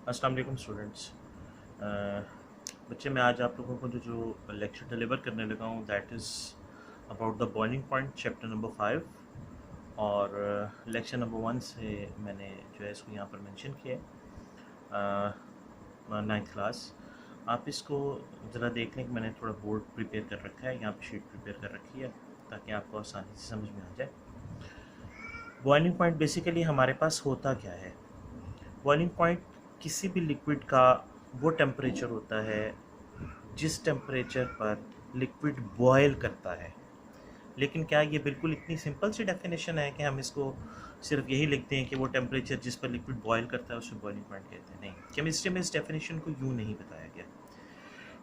अस्सलाम वालेकुम स्टूडेंट्स। बच्चे, मैं आज आप लोगों को जो लेक्चर डिलीवर करने लगा हूँ that is about the boiling point chapter number 5 और लेक्चर नंबर 1 से मैंने जो है इसको यहाँ पर मेंशन किया है। 9th क्लास, आप इसको ज़रा देख लें कि मैंने थोड़ा बोर्ड प्रिपेयर कर रखा है, यहाँ पे शीट प्रिपेयर कर रखी है ताकि आपको आसानी से समझ में आ जाए। बॉइलिंग पॉइंट बेसिकली हमारे पास होता क्या है? बॉइलिंग पॉइंट किसी भी लिक्विड का वो टेम्परेचर होता है जिस टेम्परेचर पर लिक्विड बॉयल करता है। लेकिन क्या ये बिल्कुल इतनी सिंपल सी डेफिनेशन है कि हम इसको सिर्फ यही लिखते हैं कि वो टेम्परेचर जिस पर लिक्विड बॉयल करता है उसे बॉइलिंग पॉइंट कहते हैं? नहीं, केमिस्ट्री में इस डेफिनेशन को यूँ नहीं बताया गया।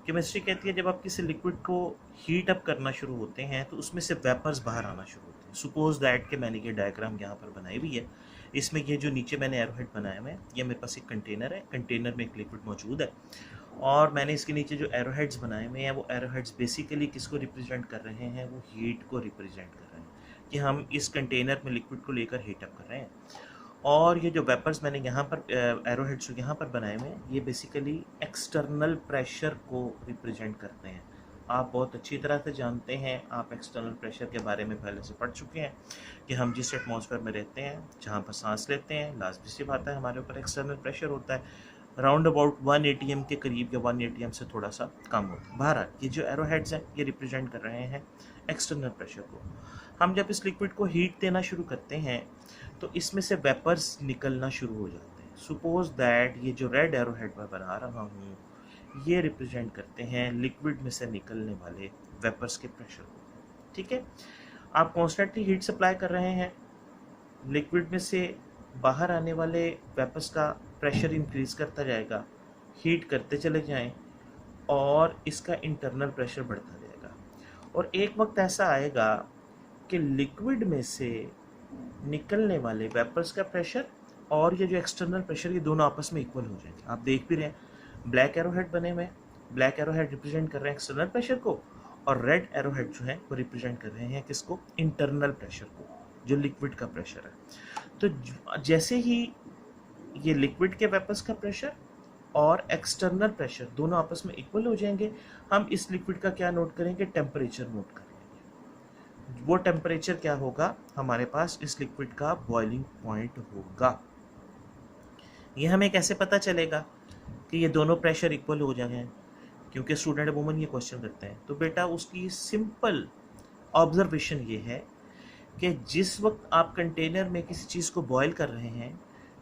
केमिस्ट्री कहती है जब आप किसी लिक्विड को हीट अप करना शुरू होते हैं तो उसमें से वेपर्स बाहर आना शुरू होते हैं। सपोज दैट कि मैंने ये डायग्राम यहाँ पर बनाई हुई है, इसमें ये जो नीचे मैंने एरोहेड बनाया हुआ है, ये मेरे पास एक कंटेनर है, कंटेनर में एक लिक्विड मौजूद है और मैंने इसके नीचे जो एरोहेड्स बनाए हुए हैं वो एरोहेड्स बेसिकली किसको रिप्रेजेंट कर रहे हैं? वो हीट को रिप्रेजेंट कर रहे हैं कि हम इस कंटेनर में लिक्विड को लेकर हीट अप कर रहे हैं। और ये जो वेपर्स मैंने यहाँ पर एरोहेड्स यहाँ पर बनाए हुए हैं ये बेसिकली एक्सटर्नल प्रेशर को रिप्रेजेंट करते हैं। आप बहुत अच्छी तरह से जानते हैं, आप एक्सटर्नल प्रेशर के बारे में पहले से पढ़ चुके हैं कि हम जिस एटमॉस्फेयर में रहते हैं, जहाँ पर सांस लेते हैं, लाजमी सी बात है हमारे ऊपर एक्सटर्नल प्रेशर होता है राउंड अबाउट 1 ATM के करीब या 1 ATM से थोड़ा सा कम होता है। बहरहाल ये जो एरोहेड्स हैं ये रिप्रेजेंट कर रहे हैं एक्सटर्नल प्रेशर को। हम जब इस लिक्विड को हीट देना शुरू करते हैं तो इसमें से वेपर्स निकलना शुरू हो जाते हैं। सपोज दैट ये जो रेड एरोहेड मैं बना रहा हूँ ये रिप्रेजेंट करते हैं लिक्विड में से निकलने वाले वेपर्स के प्रेशर को। ठीक है, आप कॉन्स्टेंटली हीट सप्लाई कर रहे हैं, लिक्विड में से बाहर आने वाले वेपर्स का प्रेशर इंक्रीज करता जाएगा, हीट करते चले जाएं और इसका इंटरनल प्रेशर बढ़ता जाएगा। और एक वक्त ऐसा आएगा कि लिक्विड में से निकलने वाले वेपर्स का प्रेशर और ये जो एक्सटर्नल प्रेशर ये दोनों आपस में इक्वल हो जाएंगे। आप देख भी रहे हैं ब्लैक एरोहेड बने हुए, ब्लैक एरोहेड रिप्रेजेंट कर रहे हैं एक्सटर्नल प्रेशर को और रेड एरोहेड जो है वो रिप्रेजेंट कर रहे हैं किसको? इंटरनल प्रेशर को, जो लिक्विड का प्रेशर है। तो जैसे ही ये लिक्विड के वेपर्स का प्रेशर और एक्सटर्नल प्रेशर दोनों आपस में इक्वल हो जाएंगे, हम इस लिक्विड का क्या नोट करेंगे? टेम्परेचर नोट करेंगे। वो टेम्परेचर क्या होगा? हमारे पास इस लिक्विड का बॉइलिंग पॉइंट होगा। ये हमें कैसे पता चलेगा कि ये दोनों प्रेशर इक्वल हो जाए? क्योंकि स्टूडेंट अमूमन ये क्वेश्चन करते हैं। तो बेटा उसकी सिंपल ऑब्जर्वेशन ये है कि जिस वक्त आप कंटेनर में किसी चीज़ को बॉयल कर रहे हैं,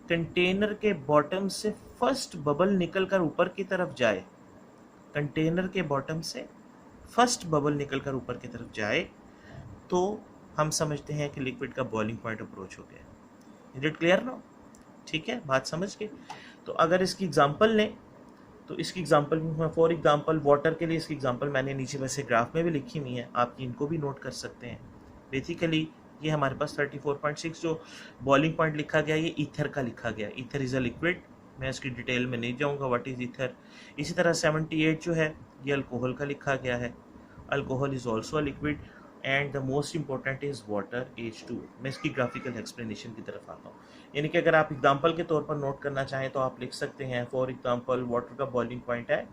कंटेनर के बॉटम से फर्स्ट बबल निकलकर ऊपर की तरफ जाए, कंटेनर के बॉटम से फर्स्ट बबल निकलकर ऊपर की तरफ जाए तो हम समझते हैं कि लिक्विड का बॉइलिंग पॉइंट अप्रोच हो गया। Is it clear no? ठीक है, बात समझ के। तो अगर इसकी एग्जांपल लें तो इसकी एग्जांपल फॉर एग्जांपल वाटर के लिए इसकी एग्जांपल मैंने नीचे वैसे ग्राफ में भी लिखी हुई है, आप इनको भी नोट कर सकते हैं। बेसिकली ये हमारे पास 34.6 जो बॉइलिंग पॉइंट लिखा गया ये ईथर का लिखा गया। ईथर इज़ अ लिक्विड, मैं इसकी डिटेल में नहीं जाऊंगा व्हाट इज़ ईथर। इसी तरह 78 जो है ये अल्कोहल का लिखा गया है। Alcohol is also a liquid and the most important is water, H2। मैं इसकी ग्राफिकल एक्सप्लेनेशन की तरफ आता हूँ। यानी कि अगर आप एग्जाम्पल के तौर पर नोट करना चाहें तो आप लिख सकते हैं फॉर एग्जाम्पल वाटर का बॉइलिंग पॉइंट है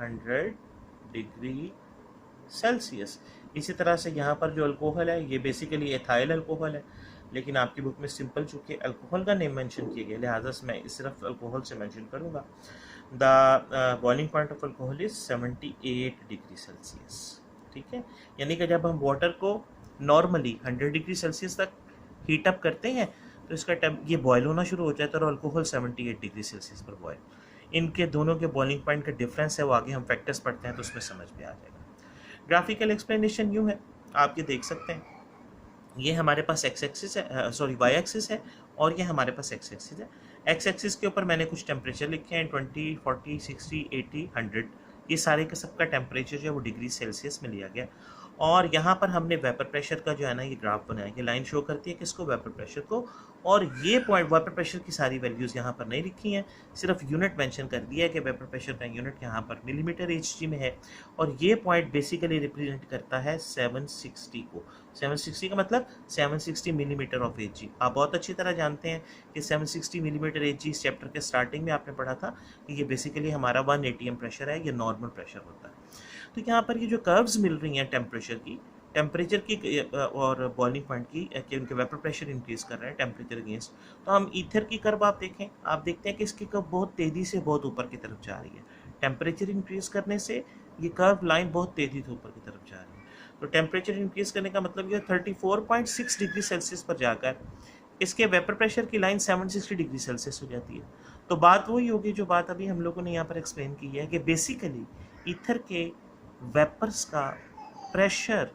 100 डिग्री सेल्सियस। इसी तरह से यहाँ पर जो अल्कोहल है ये बेसिकली एथाइल अल्कोहल है, लेकिन आपकी बुक में सिंपल चूँकि अल्कोहल का नेम मेंशन किया गया लिहाजा मैं सिर्फ अल्कोहल से मेंशन करूँगा। The boiling point of alcohol is 78 degree Celsius. ठीक है, यानी कि जब हम वाटर को नॉर्मली 100 डिग्री सेल्सियस तक हीट अप करते हैं तो इसका ये बॉयल होना शुरू हो जाता है और अल्कोहल 78 डिग्री सेल्सियस पर बॉयल। इनके दोनों के बॉइलिंग पॉइंट का डिफरेंस है, वो आगे हम फैक्टर्स पढ़ते हैं तो उसमें समझ में आ जाएगा। ग्राफिकल एक्सप्लेनेशन यूँ है, आप ये देख सकते हैं, ये हमारे पास एक्स एक्सिस है, सॉरी वाई एक्सिस है और ये हमारे पास एक्स एक्सिस है। एक्स एक्सिस के ऊपर मैंने कुछ टेम्परेचर लिखे हैं 20, 40, 60, 80, 100। ये सारे का सबका टेम्परेचर जो है वो डिग्री सेल्सियस में लिया गया और यहाँ पर हमने वेपर प्रेशर का जो है ना ये ग्राफ बनाया। ये लाइन शो करती है किसको? वेपर प्रेशर को। और ये पॉइंट वाटर प्रेशर की सारी वैल्यूज़ यहाँ पर नहीं लिखी हैं, सिर्फ यूनिट मेंशन कर दिया है कि वाटर प्रेशर का यूनिट यहाँ पर मिलीमीटर एचजी में है। और ये पॉइंट बेसिकली रिप्रेजेंट करता है 760 को। 760 का मतलब 760 मिलीमीटर ऑफ एचजी। आप बहुत अच्छी तरह जानते हैं कि 760 मिलीमीटर एचजी इस चैप्टर के स्टार्टिंग में आपने पढ़ा था कि ये बेसिकली हमारा 1 ATM प्रेशर है, ये नॉर्मल प्रेशर होता है। तो यहाँ पर ये जो कर्व्स मिल रही हैं टेम्परेचर की और बॉइलिंग पॉइंट की कि उनके वेपर प्रेशर इंक्रीज कर रहे हैं टेम्परेचर अगेंस्ट। तो हम ईथर की कर्व आप देखते हैं कि इसकी कर्व बहुत तेज़ी से बहुत ऊपर की तरफ जा रही है। टेम्परेचर इंक्रीज करने से ये कर्व लाइन बहुत तेज़ी से ऊपर की तरफ जा रही है। तो टेम्परेचर इंक्रीज करने का मतलब ये 34.6 डिग्री सेल्सियस पर जाकर इसके वेपर प्रेशर की लाइन 760 डिग्री सेल्सियस हो जाती है। तो बात वही होगी जो बात अभी हम लोगों ने यहाँ पर एक्सप्लेन की है कि बेसिकली ईथर के वेपर्स का प्रेशर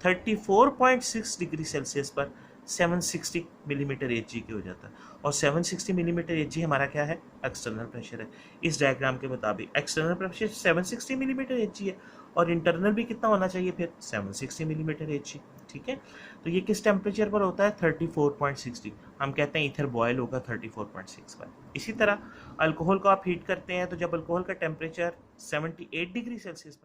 34.6 डिग्री सेल्सियस पर 760 मिलीमीटर एचजी के हो जाता है। और 760 मिलीमीटर एचजी हमारा क्या है? एक्सटर्नल प्रेशर है। इस डायग्राम के मुताबिक एक्सटर्नल प्रेशर 760 मिलीमीटर एचजी है और इंटरनल भी कितना होना चाहिए फिर? 760 मिलीमीटर एचजी। ठीक है, तो ये किस टेम्परेचर पर होता है? 34.6 हम कहते हैं ईथर बॉयल होगा 34.6 पर। इसी तरह अल्कोहल को आप हीट करते हैं तो जब अल्कोहल का टेम्परेचर 78 डिग्री सेल्सियस पर